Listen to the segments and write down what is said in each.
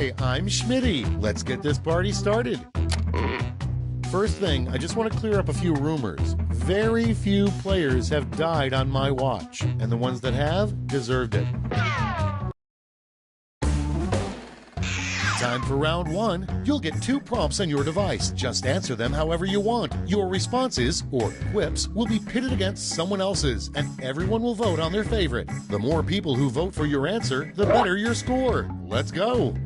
Hi, I'm Schmitty. Let's get this party started. First thing, I just want to clear up a few rumors. Very few players have died on my watch, and the ones that have deserved it. Time for round one. You'll get 2 prompts on your device. Just answer them however you want. Your responses, or quips, will be pitted against someone else's, and everyone will vote on their favorite. The more people who vote for your answer, the better your score. Let's go.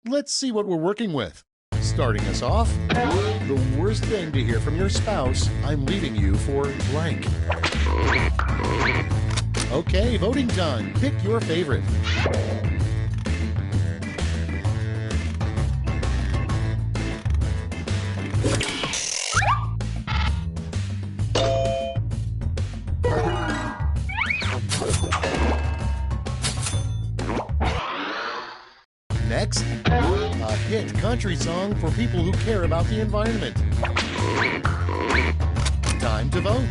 Let's see what we're working with. Starting us off, the worst thing to hear from your spouse, I'm leaving you for blank. Okay, voting time. Pick your favorite. Next, a hit country song for people who care about the environment. Time to vote.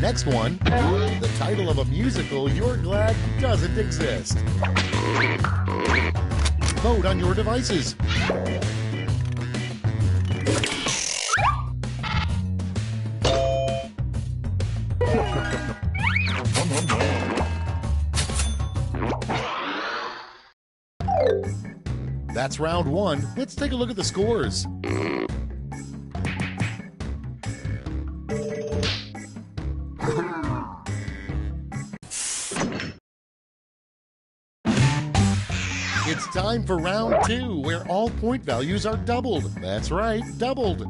Next one, the title of a musical you're glad doesn't exist. Vote on your devices. That's round one. Let's take a look at the scores. It's time for round two, where all point values are doubled. That's right, doubled.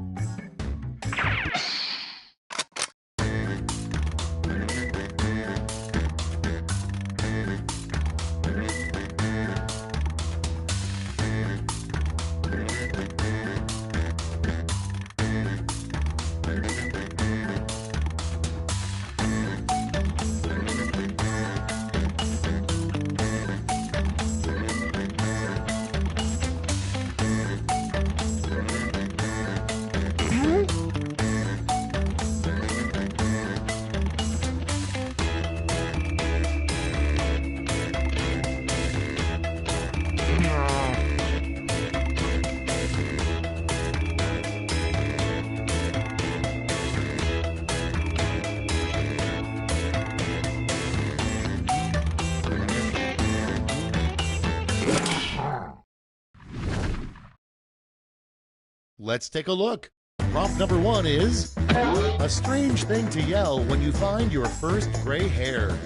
Let's take a look. Prompt number one is a strange thing to yell when you find your first gray hair.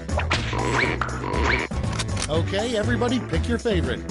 Okay, everybody, pick your favorite.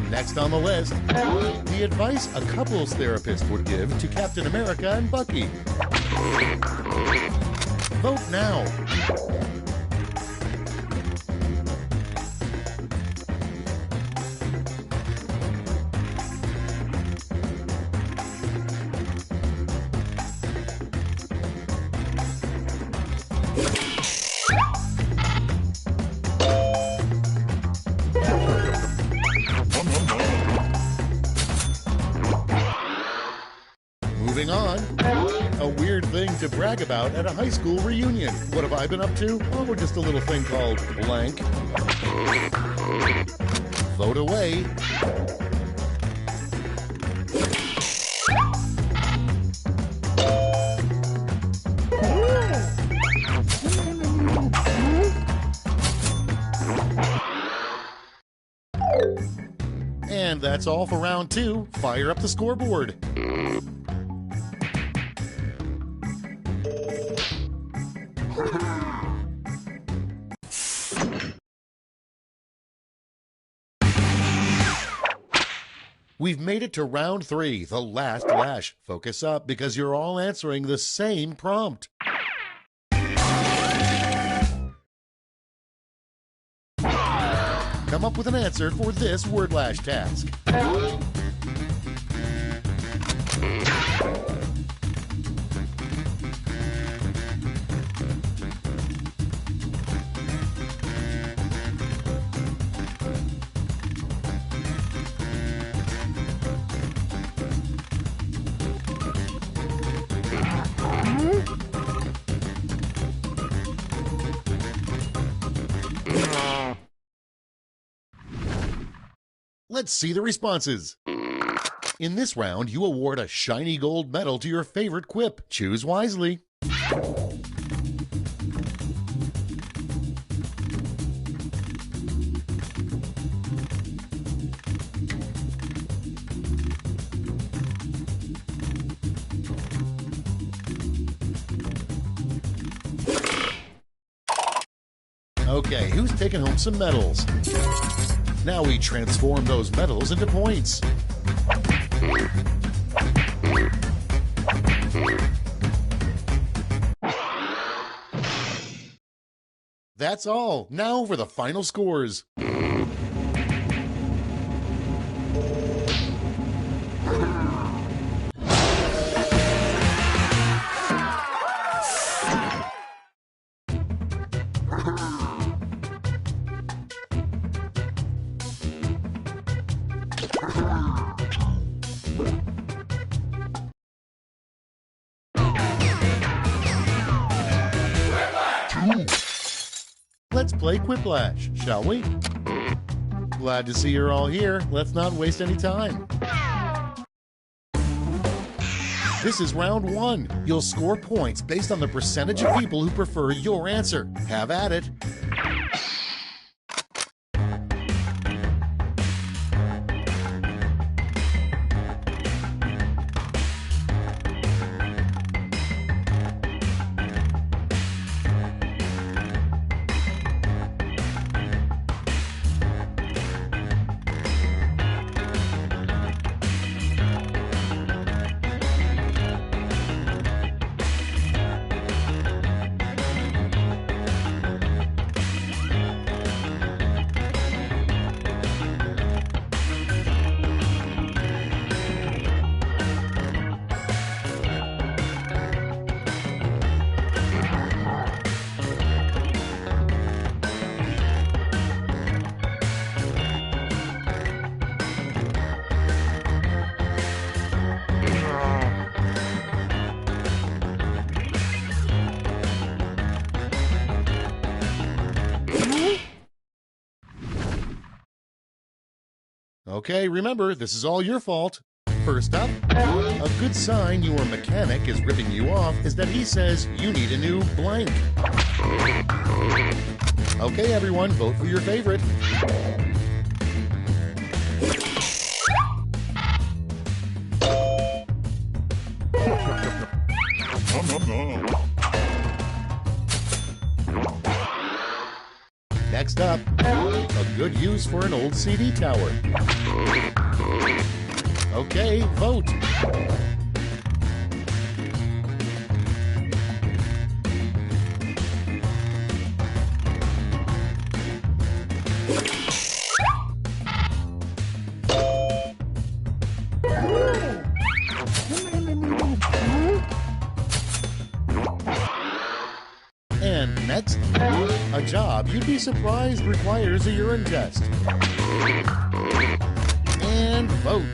Next on the list, the advice a couples therapist would give to Captain America and Bucky. Vote now. to brag about at a high school reunion. What have I been up to? Oh, just a little thing called blank. Vote away. And that's all for round 2. Fire up the scoreboard. We've made it to round 3, the last lash. Focus up because you're all answering the same prompt. Come up with an answer for this word lash task. Let's see the responses. In this round, you award a shiny gold medal to your favorite quip. Choose wisely. Okay, who's taking home some medals? Now we transform those medals into points. That's all. Now for the final scores. Let's play Quiplash, shall we? Glad to see you're all here. Let's not waste any time. This is round 1. You'll score points based on the percentage of people who prefer your answer. Have at it. Okay, remember, this is all your fault. First up, a good sign your mechanic is ripping you off is that he says you need a new blank. Okay, everyone, vote for your favorite. Next up, a good use for an old CD tower. Okay, vote. And next, a job you'd be surprised requires a urine test. And vote.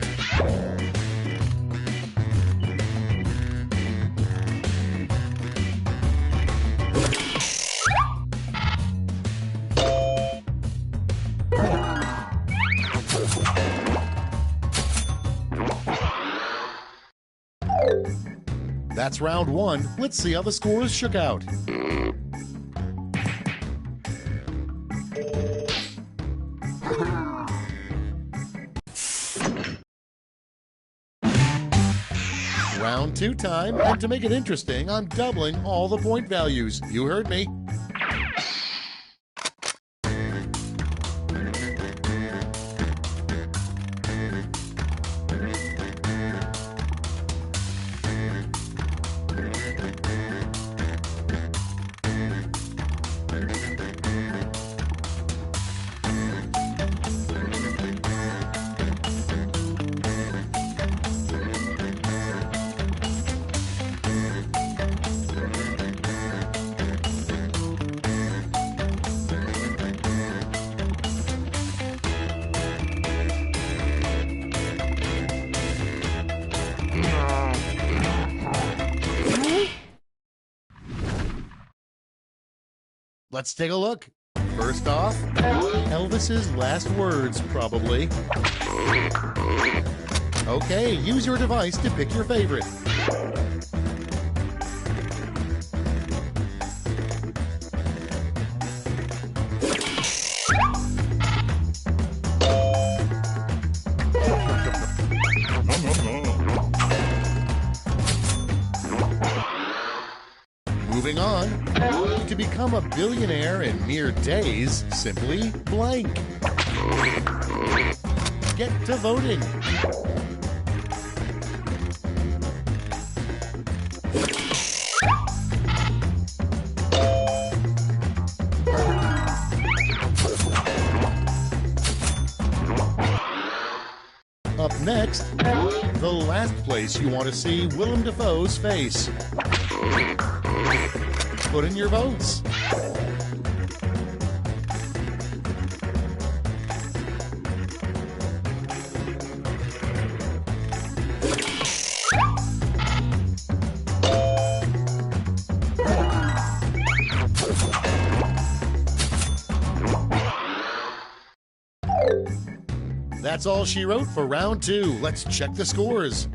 That's round one. Let's see how the scores shook out. Round two time, and to make it interesting, I'm doubling all the point values. You heard me. Let's take a look. First off, Elvis's last words, probably. Okay, use your device to pick your favorite. Moving on, to become a billionaire in mere days, simply blank. Get to voting. Up next, the last place you want to see Willem Dafoe's face. Put in your votes. That's all she wrote for round two. Let's check the scores.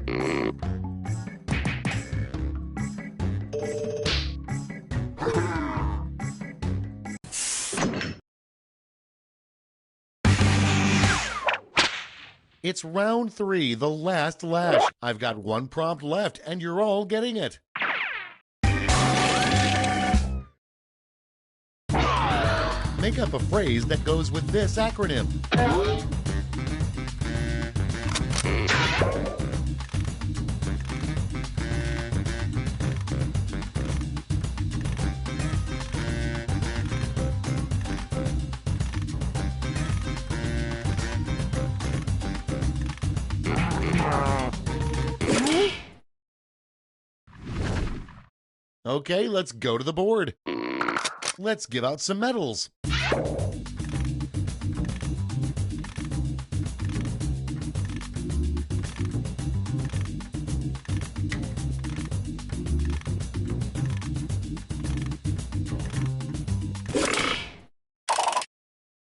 It's round three, the last lash. I've got one prompt left, and you're all getting it. Make up a phrase that goes with this acronym. Okay, let's go to the board. Let's give out some medals.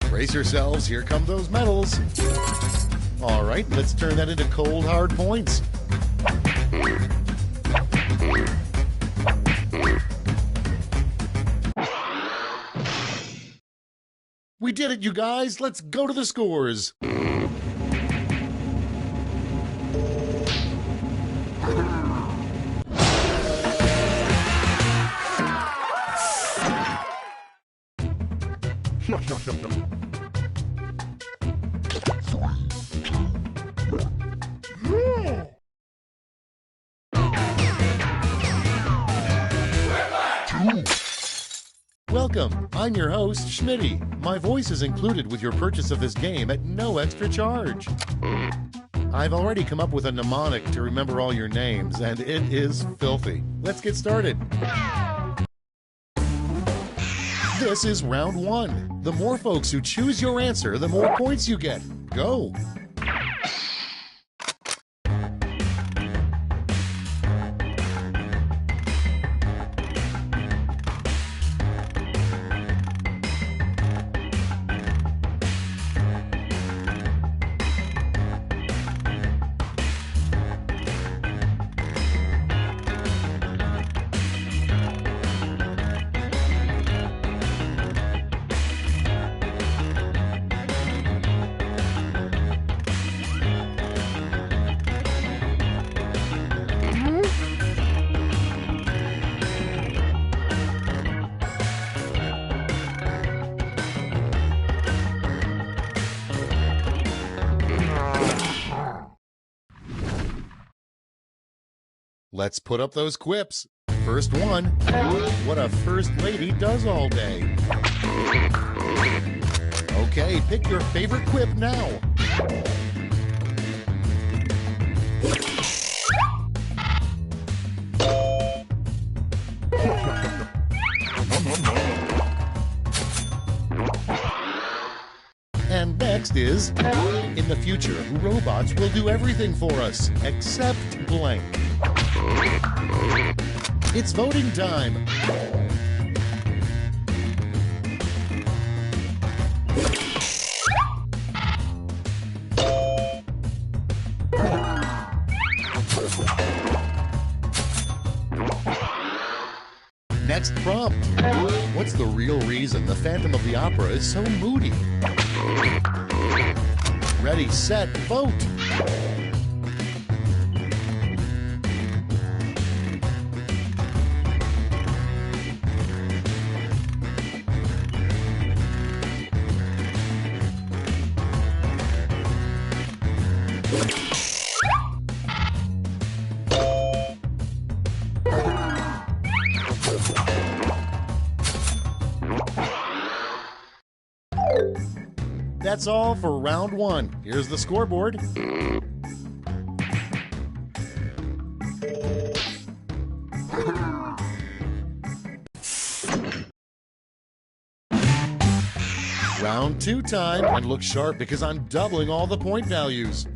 Brace yourselves, here come those medals. All right, let's turn that into cold, hard points. We did it, you guys. Let's go to the scores. Welcome, I'm your host, Schmitty. My voice is included with your purchase of this game at no extra charge. I've already come up with a mnemonic to remember all your names, and it is filthy. Let's get started. This is round one. The more folks who choose your answer, the more points you get. Go! Let's put up those quips. First one, what a first lady does all day. Okay, pick your favorite quip now. And next is, in the future, robots will do everything for us, except blank. It's voting time. Next prompt. What's the real reason the Phantom of the Opera is so moody? Ready, set, vote. That's all for round one. Here's the scoreboard. Round two time, and look sharp because I'm doubling all the point values.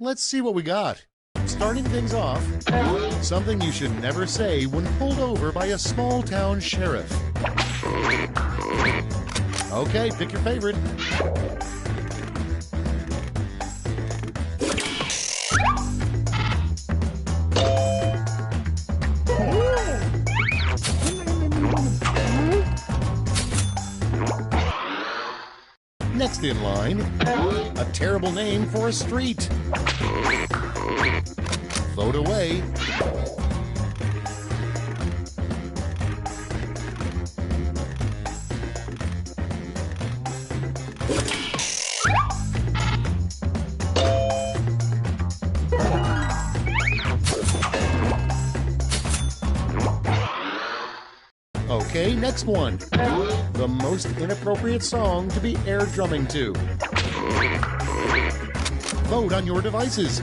Let's see what we got. Starting things off, something you should never say when pulled over by a small-town sheriff. Okay, pick your favorite. Next in line, a terrible name for a street. Vote away. Okay, next one. The most inappropriate song to be air drumming to. Vote on your devices.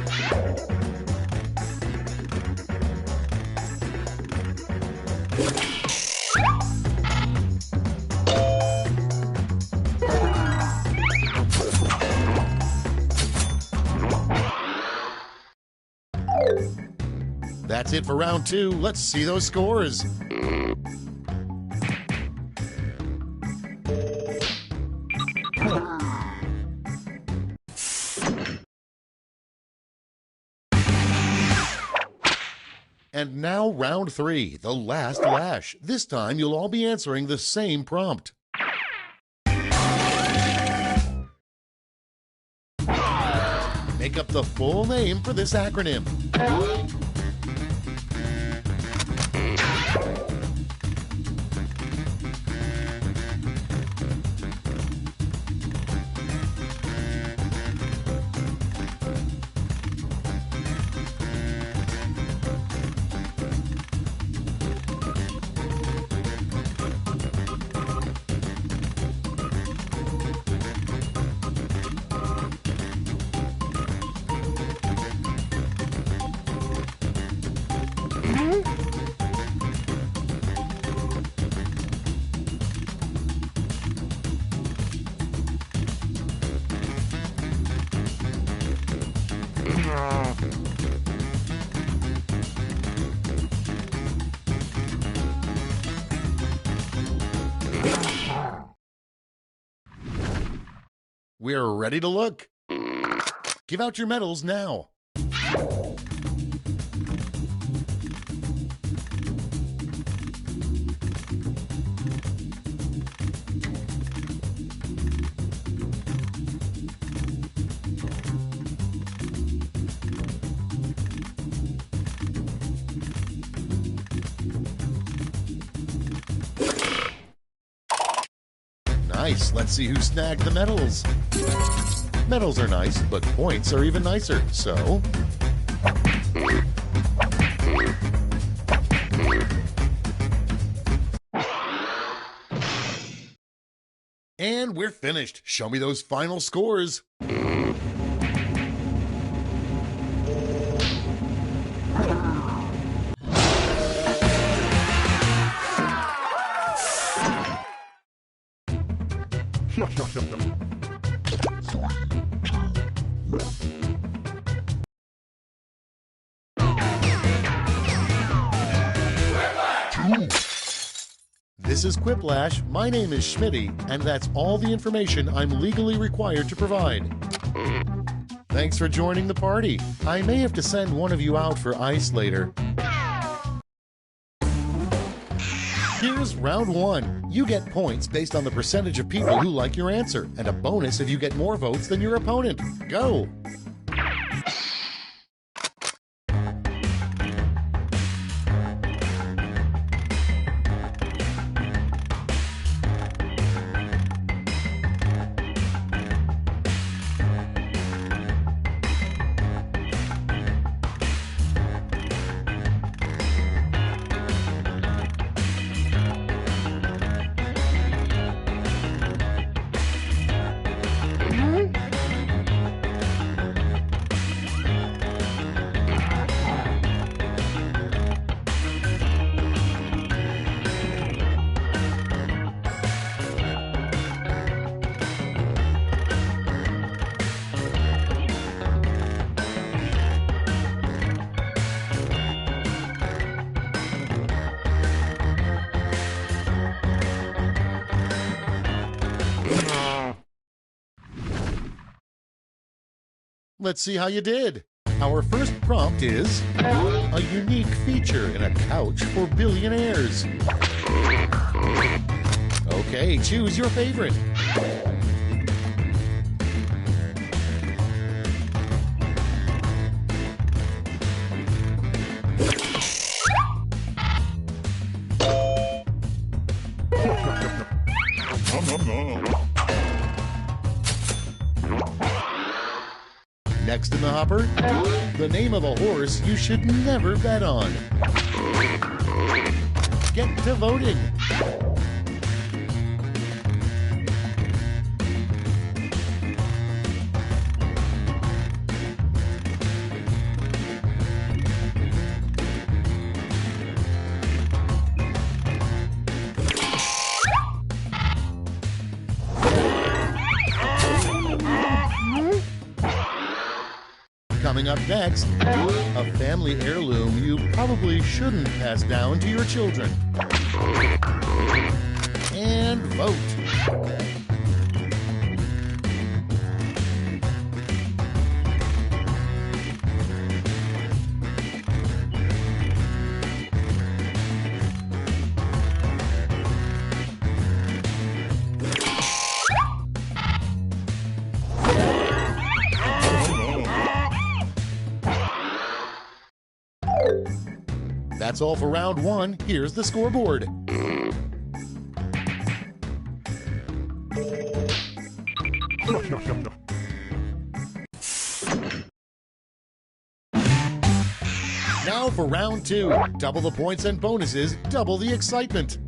That's it for round two. Let's see those scores. And now round three, the last lash. This time you'll all be answering the same prompt. Make up the full name for this acronym. We're ready to look. Give out your medals now. Nice. Let's see who snagged the medals. Medals are nice, but points are even nicer. So, and we're finished. Show me those final scores. This is Quiplash, my name is Schmitty, and that's all the information I'm legally required to provide. Thanks for joining the party. I may have to send one of you out for ice later. Here's round one. You get points based on the percentage of people who like your answer, and a bonus if you get more votes than your opponent. Go! Let's see how you did. Our first prompt is a unique feature in a couch for billionaires. Okay, choose your favorite. Next in the hopper, the name of a horse you should never bet on. Get to voting. Coming up next, a family heirloom you probably shouldn't pass down to your children. And vote. That's all for round one. Here's the scoreboard. Now for round two. Double the points and bonuses, double the excitement.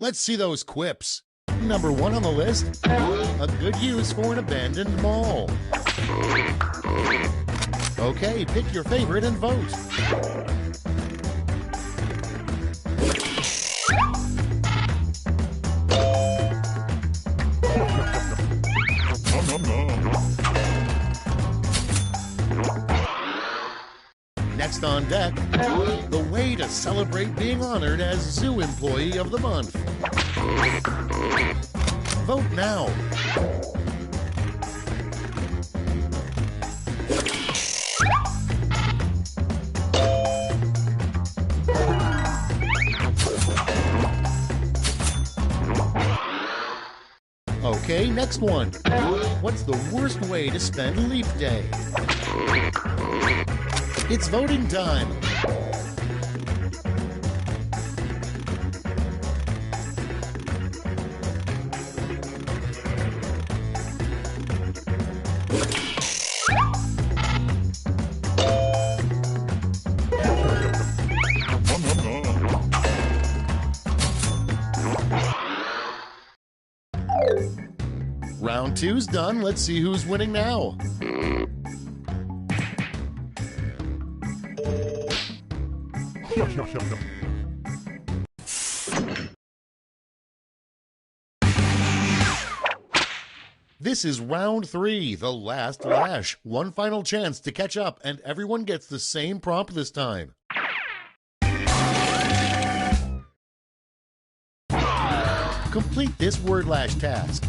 Let's see those quips. Number 1 on the list, a good use for an abandoned mall. Okay, pick your favorite and vote. Next on deck, the way to celebrate being honored as Zoo Employee of the Month. Vote now. Okay, next one. What's the worst way to spend Leap Day? It's voting time. Round 2's done. Let's see who's winning now. This is round 3, the last lash. One final chance to catch up, and everyone gets the same prompt this time. Complete this word lash task.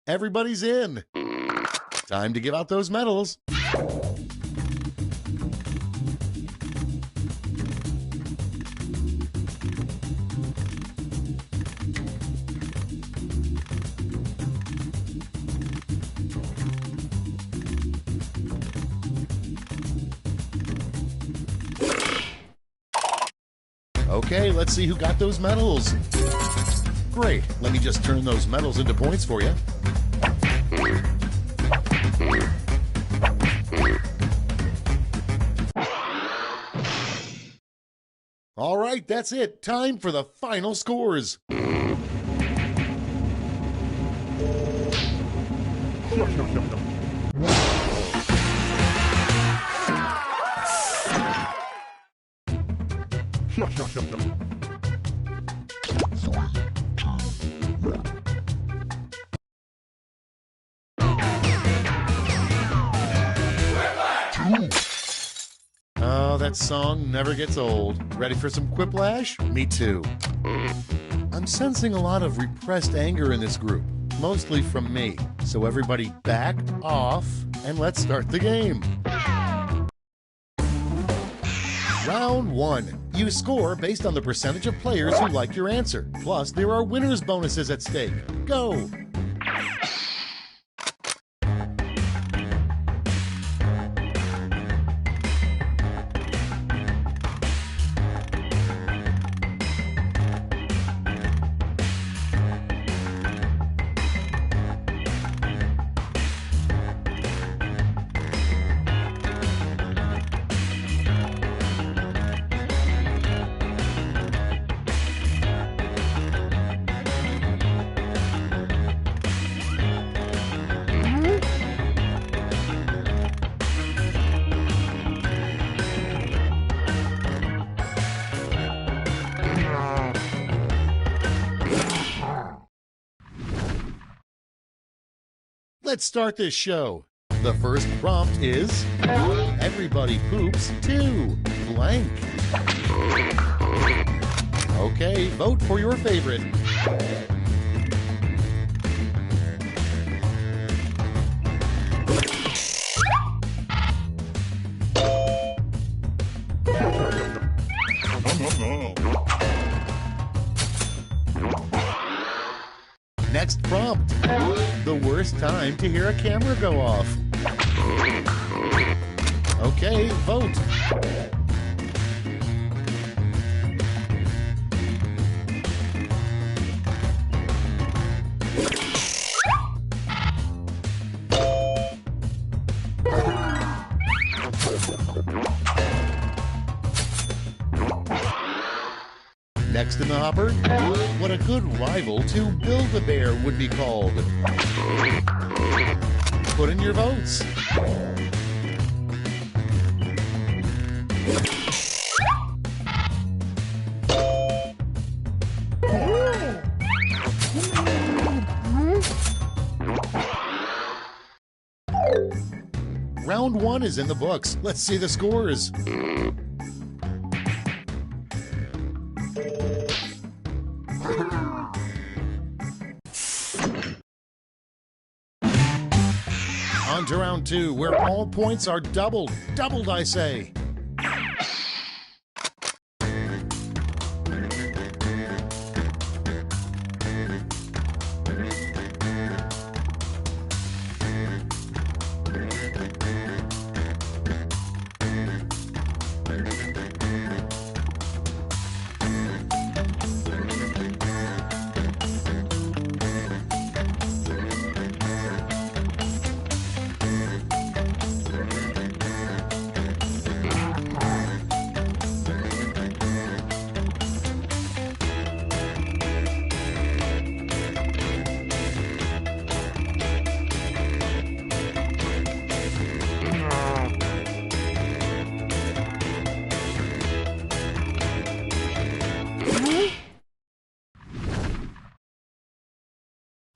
Everybody's in. Time to give out those medals. Okay, let's see who got those medals. Great, let me just turn those medals into points for you. All right, that's it. Time for the final scores. Oh, that song never gets old. Ready for some quiplash? Me too. I'm sensing a lot of repressed anger in this group, mostly from me. So everybody back off and let's start the game. Round 1. You score based on the percentage of players who like your answer. Plus, there are winners' bonuses at stake. Go! Let's start this show. The first prompt is, everybody poops too, blank. Okay, vote for your favorite. Next prompt. The worst time to hear a camera go off. Okay, vote. Next in the hopper, what a good rival to Build-A-Bear would be called. Put in your votes. Round 1 is in the books. Let's see the scores. On to round 2, where all points are doubled. Doubled, I say.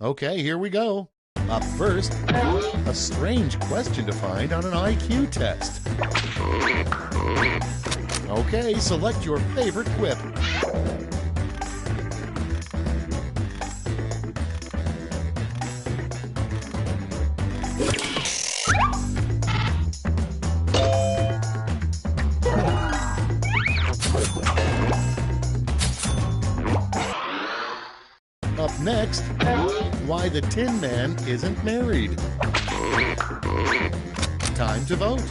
Okay, here we go. Up first, a strange question to find on an IQ test. Okay, select your favorite quip. Up next, why the Tin Man isn't married. Time to vote.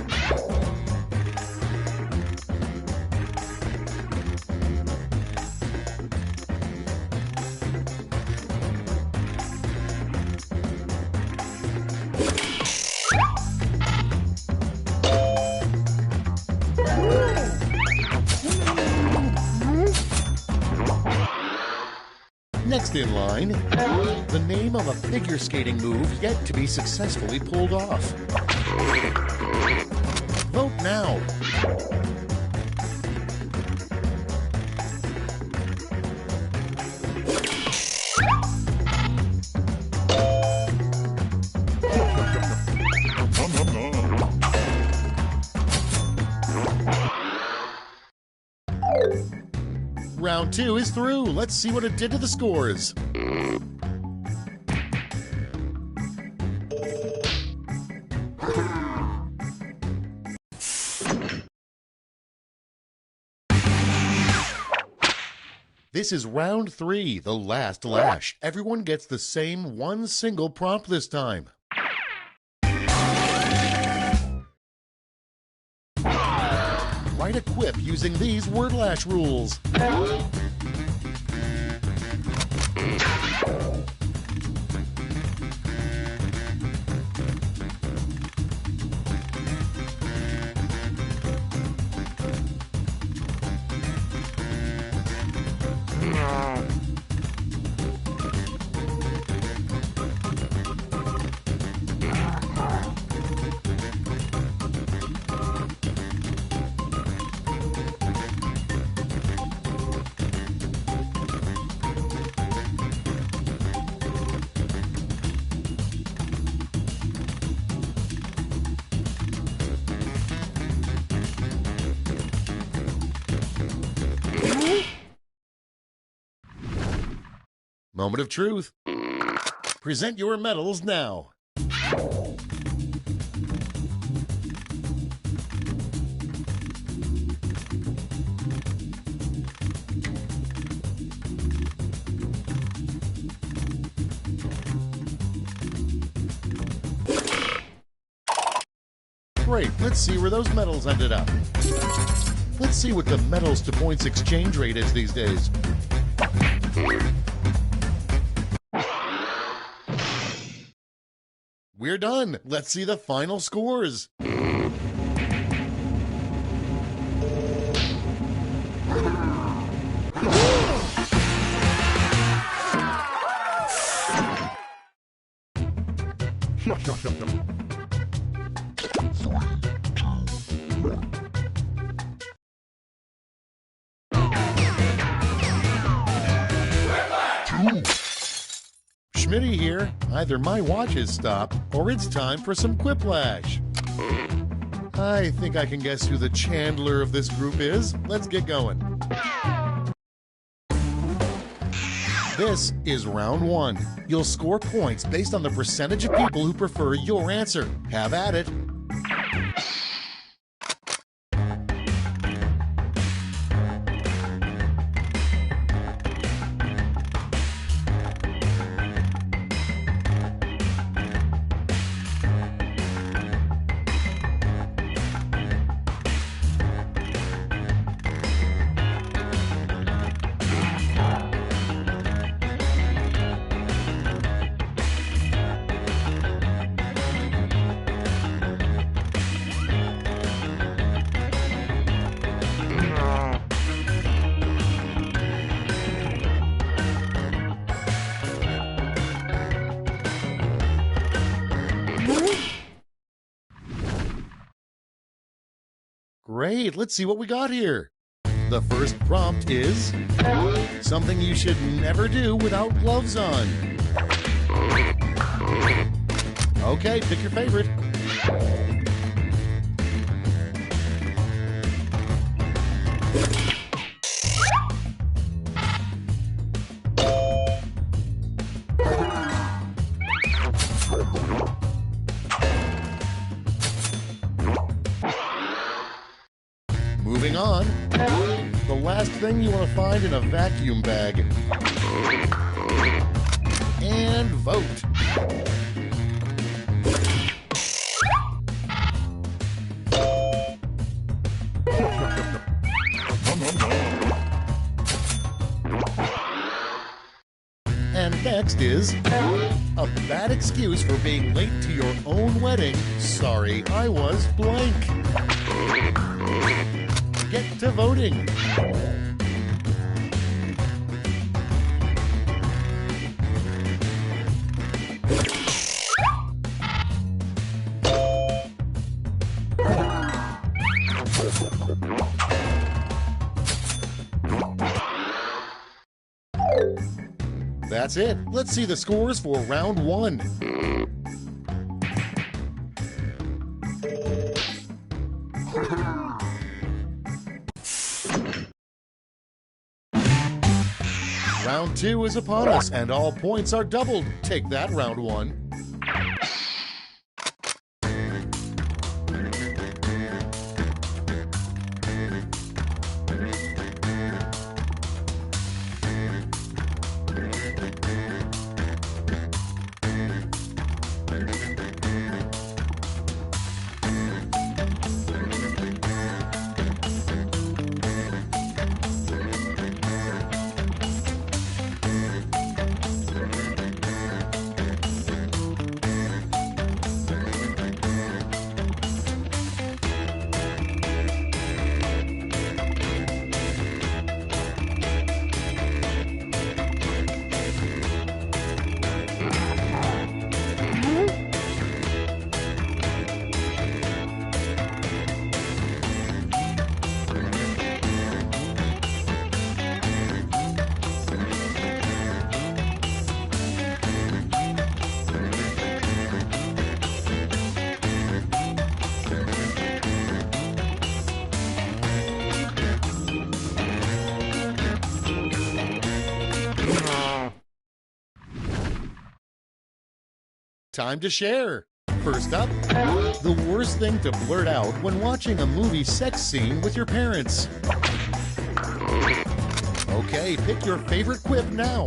Next in line, the name of a figure skating move yet to be successfully pulled off. Vote now. Round 2 is through. Let's see what it did to the scores. This is round 3, the last lash. Everyone gets the same one single prompt this time. Write a quip using these word lash rules. Moment of truth. Present your medals now. Great, let's see where those medals ended up. Let's see what the medals to points exchange rate is these days. We're done. Let's see the final scores. Schmitty here. Either my watch has stopped or it's time for some Quiplash. I think I can guess who the Chandler of this group is. Let's get going. This is round one. You'll score points based on the percentage of people who prefer your answer. Have at it. Great, let's see what we got here. The first prompt is something you should never do without gloves on. Okay, pick your favorite. Moving on, the last thing you want to find in a vacuum bag. And vote. And next is a bad excuse for being late to your own wedding. Sorry, I was blank. Get to voting. That's it. Let's see the scores for round one. Round two is upon us, and all points are doubled. Take that, round one. time to share. First up, the worst thing to blurt out when watching a movie sex scene with your parents. Okay, pick your favorite quip now.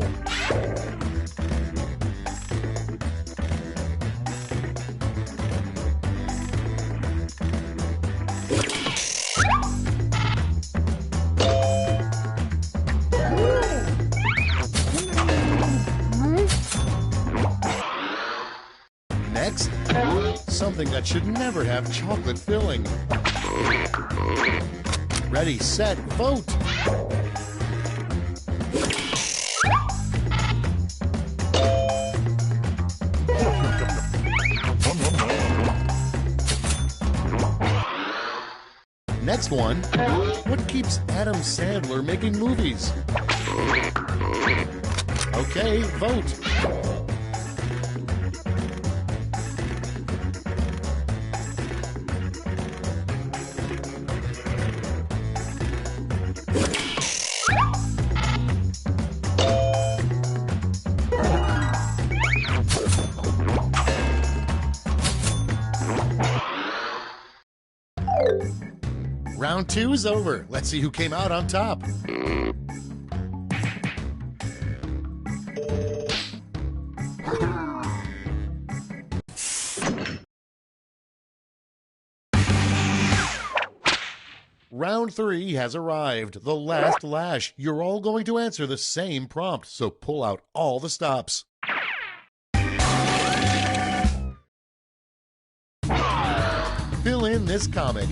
Next, something that should never have chocolate filling. Ready, set, vote! Next one, what keeps Adam Sandler making movies? Okay, vote! Round 2 is over. Let's see who came out on top. Round 3 has arrived. The last lash. You're all going to answer the same prompt, so pull out all the stops. Fill in this comic.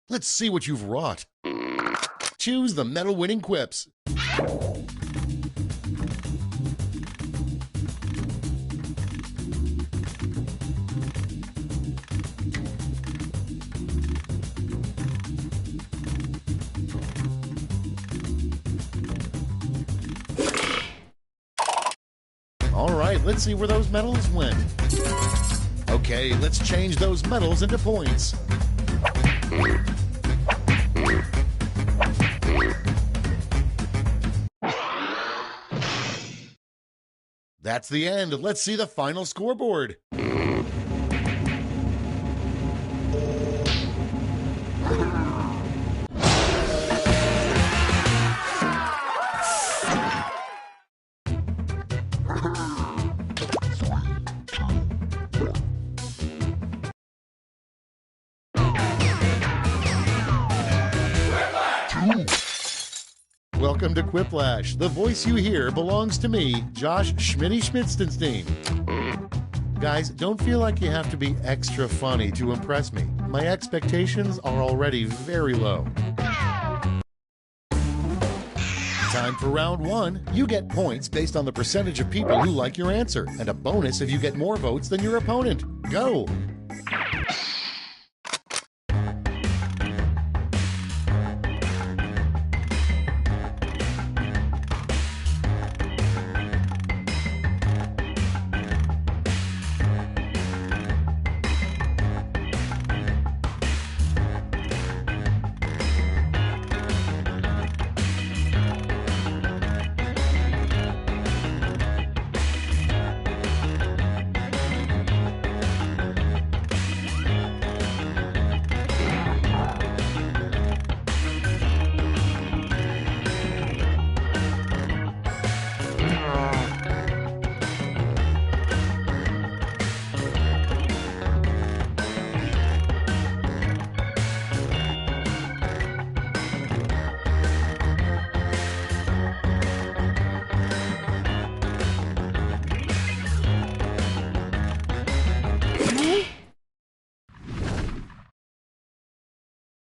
Let's see what you've wrought. Choose the medal-winning quips. All right, let's see where those medals went. Okay, let's change those medals into points. That's the end. Let's see the final scoreboard. Welcome to Quiplash. The voice you hear belongs to me, Josh Schmitty-Schmitzenstein. Guys, don't feel like you have to be extra funny to impress me. My expectations are already very low. Time for round 1. You get points based on the percentage of people who like your answer, and a bonus if you get more votes than your opponent. Go!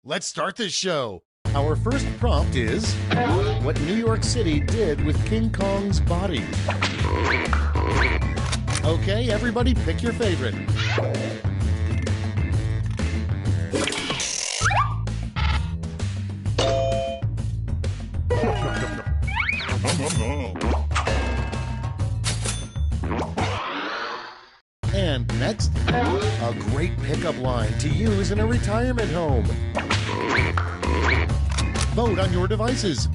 let's start this show. Our first prompt is, what New York City did with King Kong's body? Okay, everybody pick your favorite. And next, a great pickup line to use in a retirement home. Vote on your devices.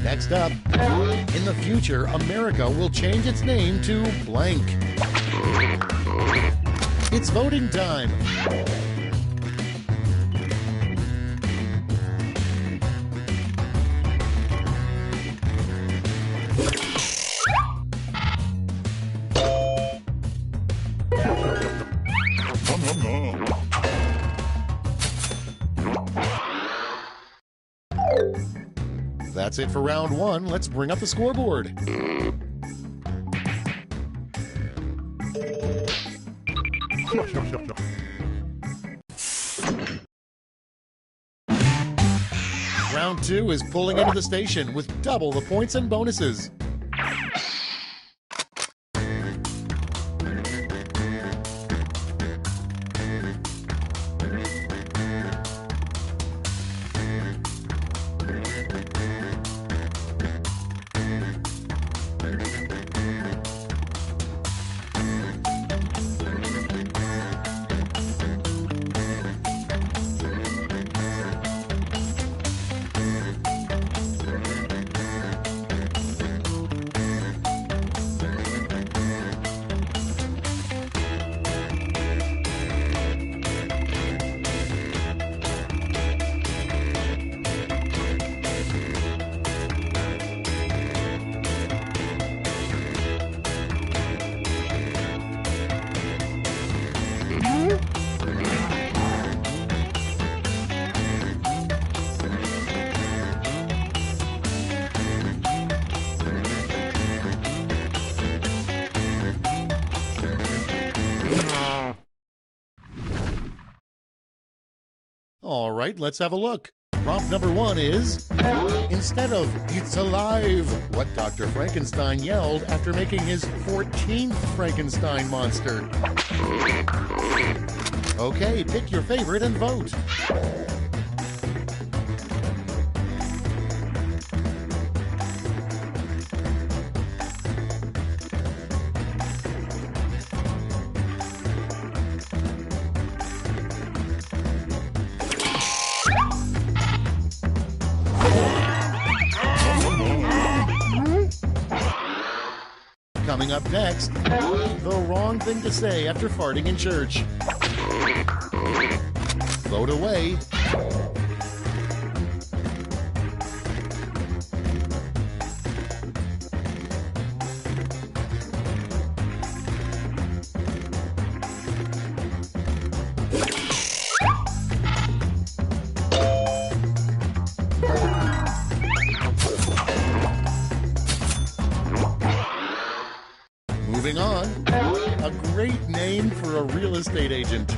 Next up, in the future, America will change its name to blank. It's voting time. That's it for round one. Let's bring up the scoreboard. Round two is pulling into the station with double the points and bonuses. All right, let's have a look. Prompt number one is, instead of "It's alive," what Dr. Frankenstein yelled after making his 14th Frankenstein monster. Okay, pick your favorite and vote. Coming up next, the wrong thing to say after farting in church. Vote away. Moving on, a great name for a real estate agent.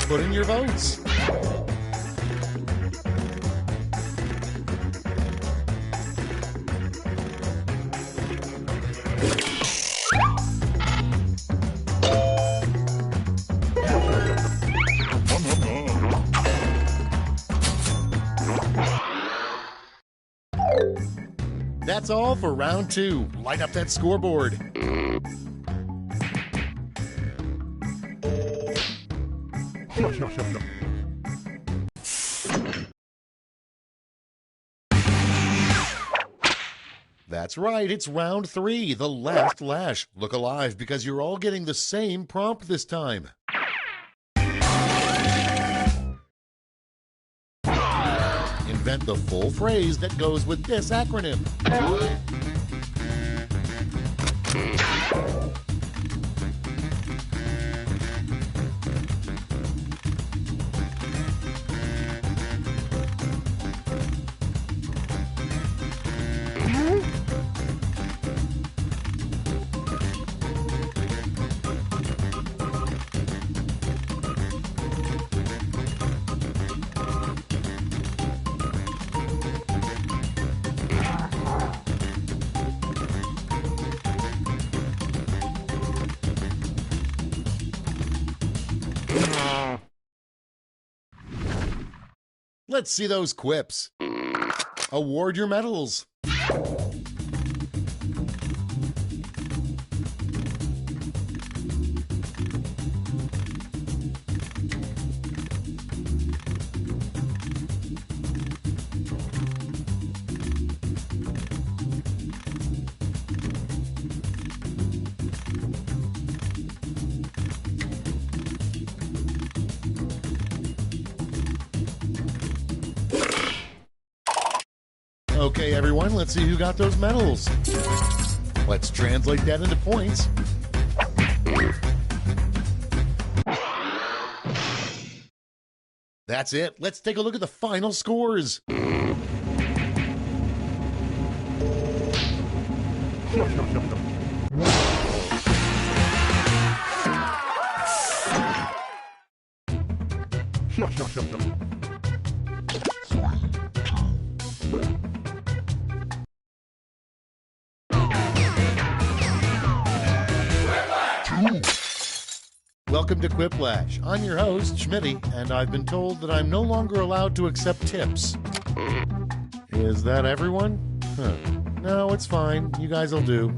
Put in your votes. That's all for round two. Light up that scoreboard. That's right, it's round three, the last lash. Look alive because you're all getting the same prompt this time. Invent the full phrase that goes with this acronym. Let's see those quips. Award your medals. Okay, everyone, let's see who got those medals. Let's translate that into points. That's it. Let's take a look at the final scores. Welcome to Quiplash. I'm your host, Schmitty, and I've been told that I'm no longer allowed to accept tips. Is that everyone? Huh. No, it's fine. You guys will do.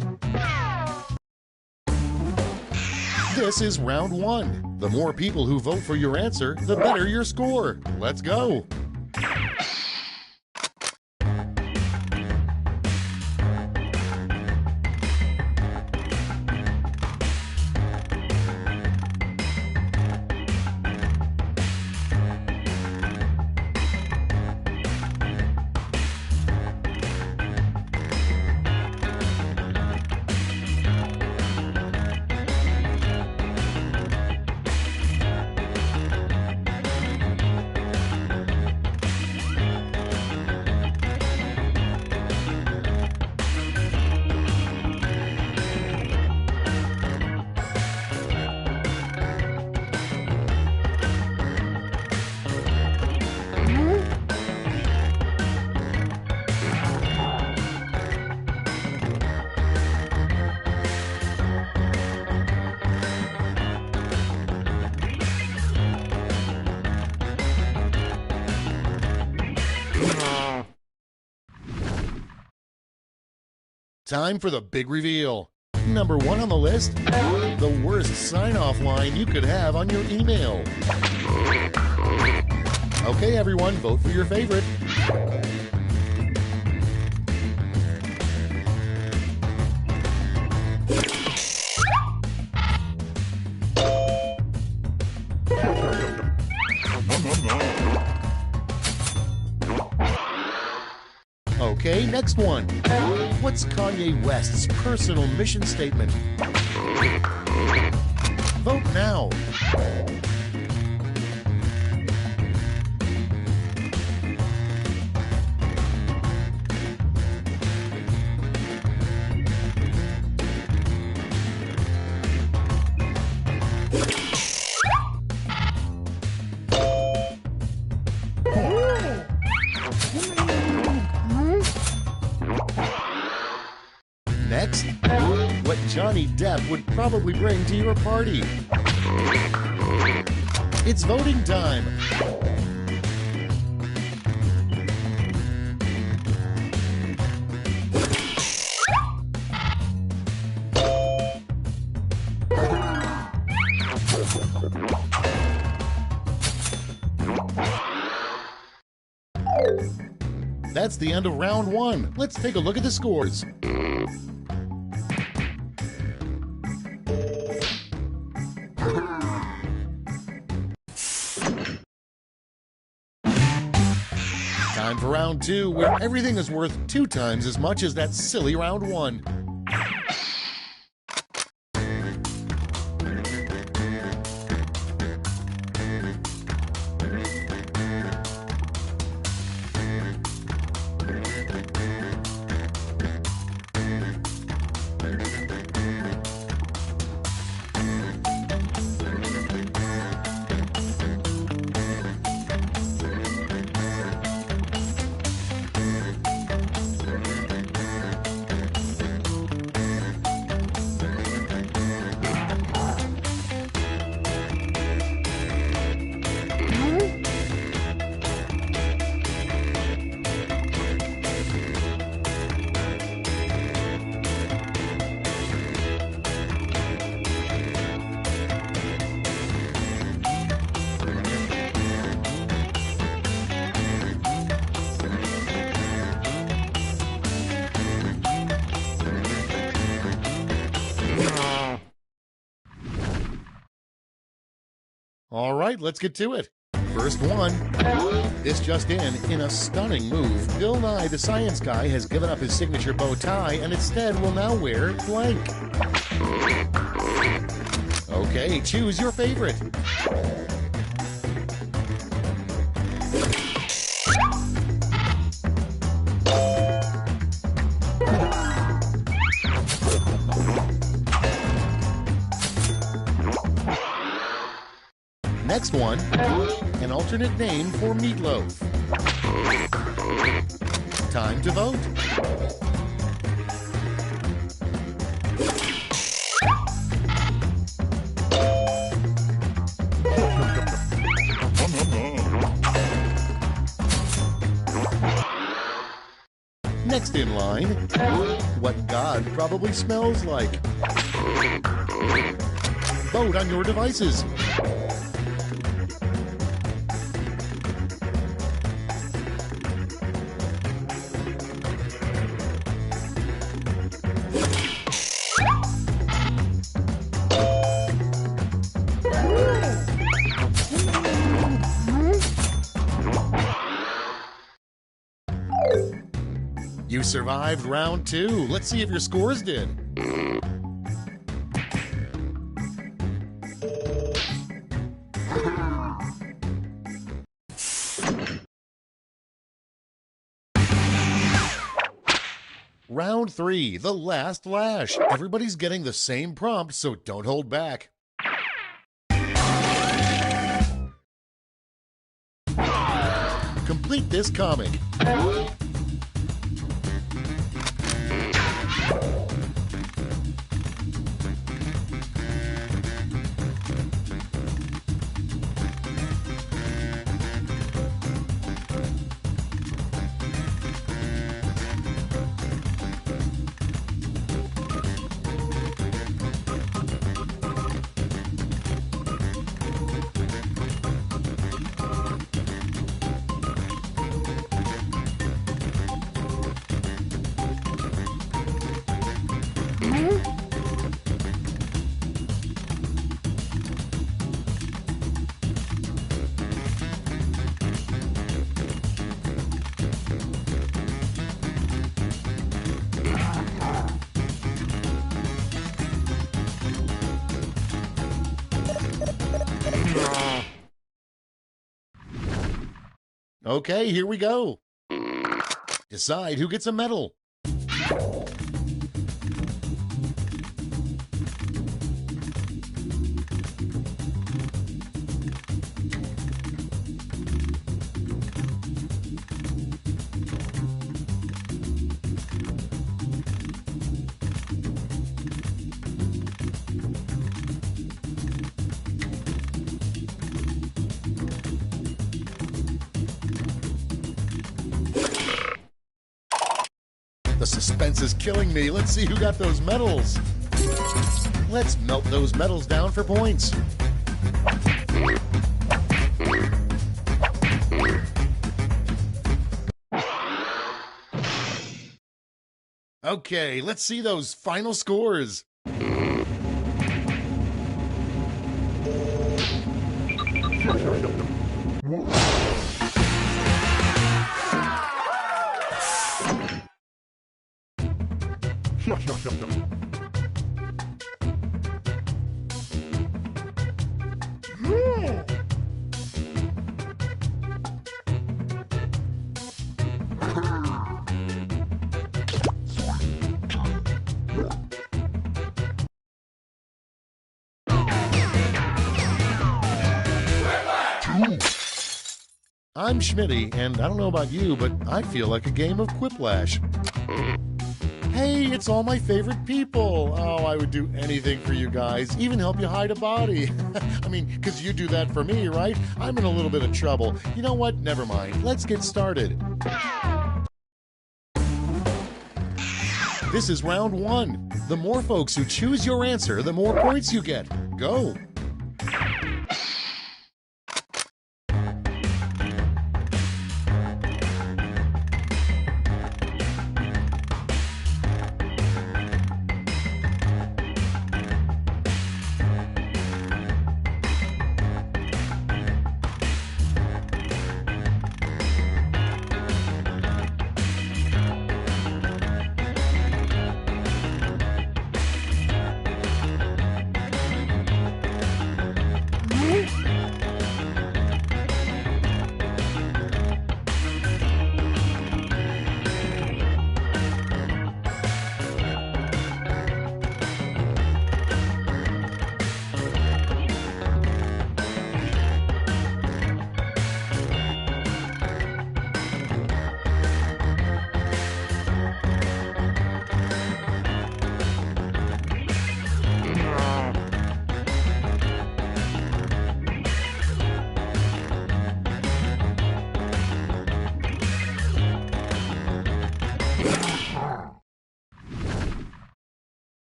This is round one. The more people who vote for your answer, the better your score. Let's go. Time for the big reveal. Number one on the list, the worst sign-off line you could have on your email. Okay, everyone, vote for your favorite. Okay, next one. What's Kanye West's personal mission statement? Vote now. Next, what Johnny Depp would probably bring to your party. It's voting time. That's the end of round one. Let's take a look at the scores. Time for round two, where everything is worth 2 times as much as that silly round one. All right, let's get to it. First one. This just in a stunning move, Bill Nye the Science Guy has given up his signature bow tie and instead will now wear blank. Okay, choose your favorite. Next one, an alternate name for meatloaf. Time to vote. Next in line, what God probably smells like. Vote on your devices. You survived round 2. Let's see if your scores did. Round 3, the last lash. Everybody's getting the same prompt, so don't hold back. Complete this comic. Okay, here we go. Decide who gets a medal. The suspense is killing me. Let's see who got those medals. Let's melt those medals down for points. Okay, let's see those final scores. I'm Schmitty, and I don't know about you, but I feel like a game of Quiplash. Hey, it's all my favorite people. Oh, I would do anything for you guys, even help you hide a body. I mean, because you do that for me, right? I'm in a little bit of trouble. You know what? Never mind. Let's get started. This is round 1. The more folks who choose your answer, the more points you get. Go.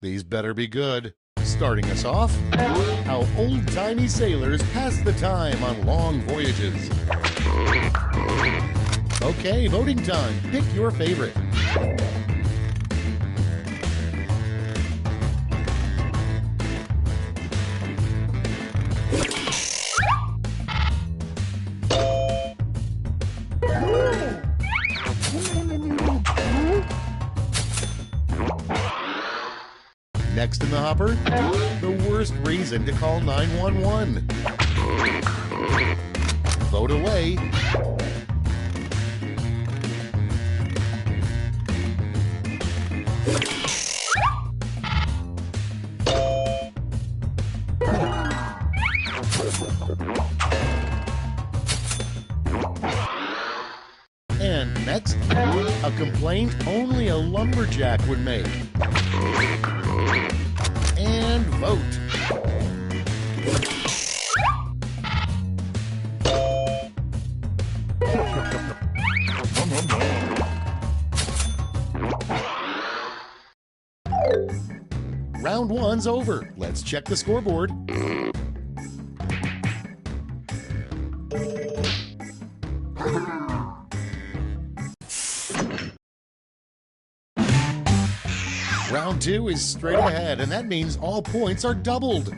These better be good. Starting us off, how old-timey sailors pass the time on long voyages. Okay, voting time. Pick your favorite. Next in the hopper, the worst reason to call 911. Vote away. And next, a complaint only a lumberjack would make. And vote. Round one's over. Let's check the scoreboard. Round two is straight ahead, and that means all points are doubled.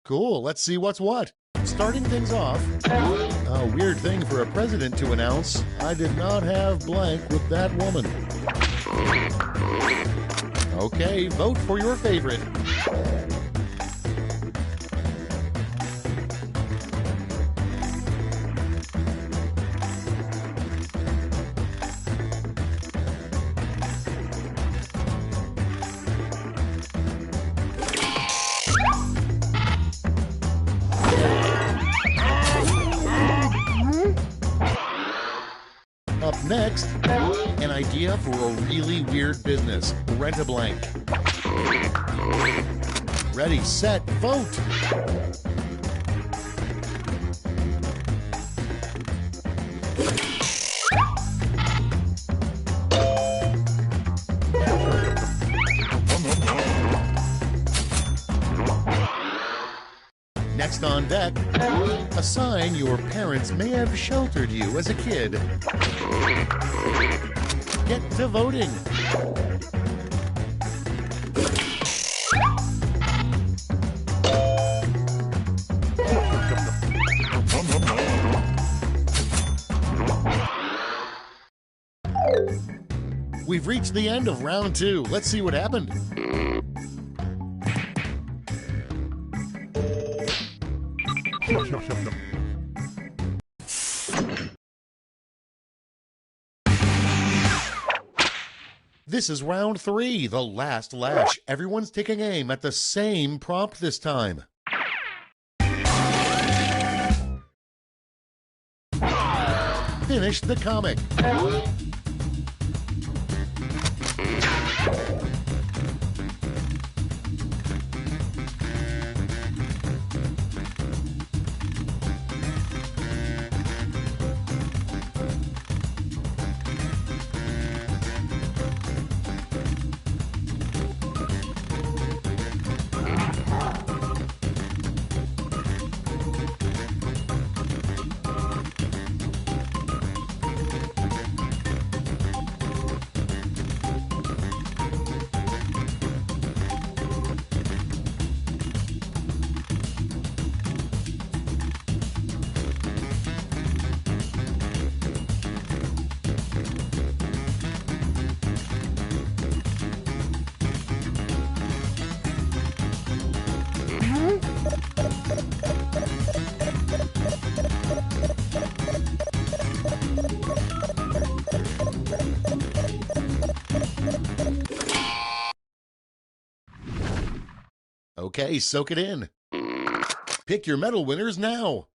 Cool, let's see what's what. Starting things off, a weird thing for a president to announce, I did not have blank with that woman. Okay, vote for your favorite. Up next, an idea for a really weird business. Rent-a-blank. Ready, set, vote! Next on deck, a sign your parents may have sheltered you as a kid. Get to voting. We've reached the end of round two. Let's see what happened. This is round three, the last lash. Everyone's taking aim at the same prompt this time. Finish the comic. Okay, soak it in. Pick your medal winners now.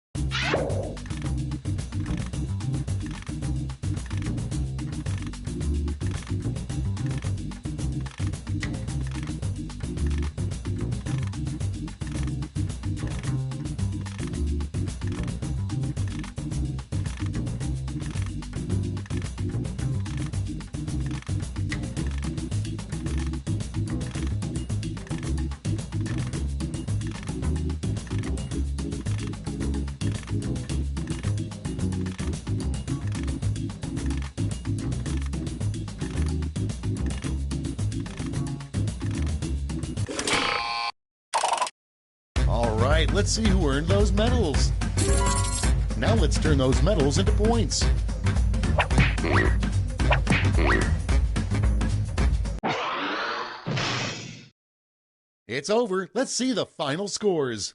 All right, let's see who earned those medals. Now let's turn those medals into points. It's over. Let's see the final scores.